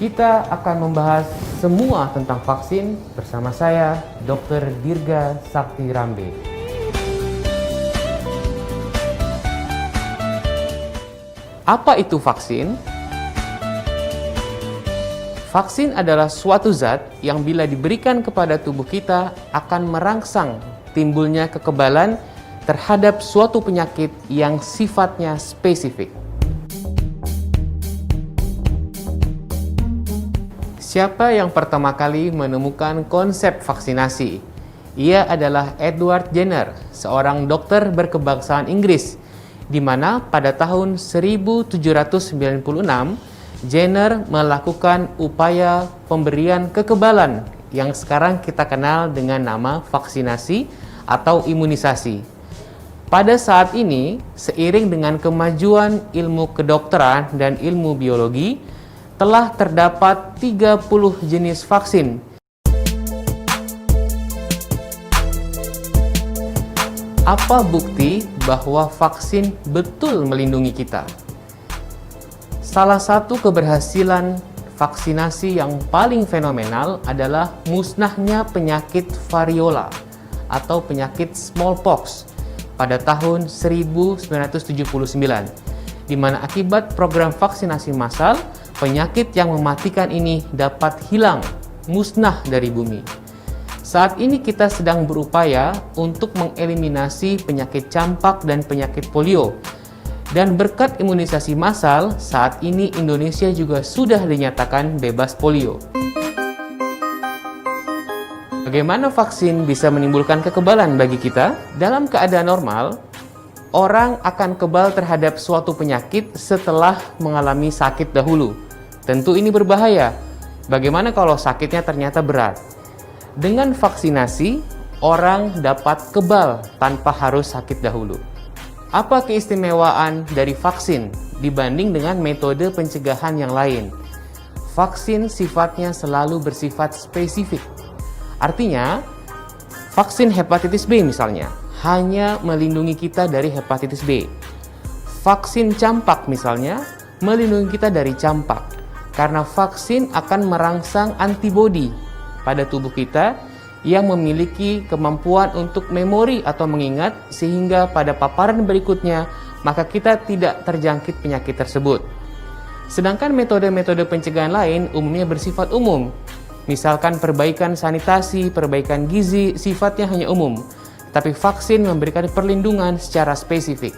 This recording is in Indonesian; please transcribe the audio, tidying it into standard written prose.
Kita akan membahas semua tentang vaksin bersama saya, Dr. Dirga Sakti Rambe. Apa itu vaksin? Vaksin adalah suatu zat yang bila diberikan kepada tubuh kita akan merangsang timbulnya kekebalan terhadap suatu penyakit yang sifatnya spesifik. Siapa yang pertama kali menemukan konsep vaksinasi? Ia adalah Edward Jenner, seorang dokter berkebangsaan Inggris, di mana pada tahun 1796 Jenner melakukan upaya pemberian kekebalan yang sekarang kita kenal dengan nama vaksinasi atau imunisasi. Pada saat ini, seiring dengan kemajuan ilmu kedokteran dan ilmu biologi, telah terdapat 30 jenis vaksin. Apa bukti bahwa vaksin betul melindungi kita? Salah satu keberhasilan vaksinasi yang paling fenomenal adalah musnahnya penyakit variola atau penyakit smallpox pada tahun 1979, di mana akibat program vaksinasi massal, penyakit yang mematikan ini dapat hilang, musnah dari bumi. Saat ini kita sedang berupaya untuk mengeliminasi penyakit campak dan penyakit polio. Dan berkat imunisasi massal, saat ini Indonesia juga sudah dinyatakan bebas polio. Bagaimana vaksin bisa menimbulkan kekebalan bagi kita? Dalam keadaan normal, orang akan kebal terhadap suatu penyakit setelah mengalami sakit dahulu. Tentu ini berbahaya. Bagaimana kalau sakitnya ternyata berat? Dengan vaksinasi, orang dapat kebal tanpa harus sakit dahulu. Apa keistimewaan dari vaksin dibanding dengan metode pencegahan yang lain? Vaksin sifatnya selalu bersifat spesifik. Artinya, vaksin hepatitis B misalnya, hanya melindungi kita dari hepatitis B. Vaksin campak misalnya, melindungi kita dari campak. Karena vaksin akan merangsang antibodi pada tubuh kita yang memiliki kemampuan untuk memori atau mengingat, sehingga pada paparan berikutnya maka kita tidak terjangkit penyakit tersebut. Sedangkan metode-metode pencegahan lain umumnya bersifat umum. Misalkan perbaikan sanitasi, perbaikan gizi, sifatnya hanya umum. Tapi vaksin memberikan perlindungan secara spesifik.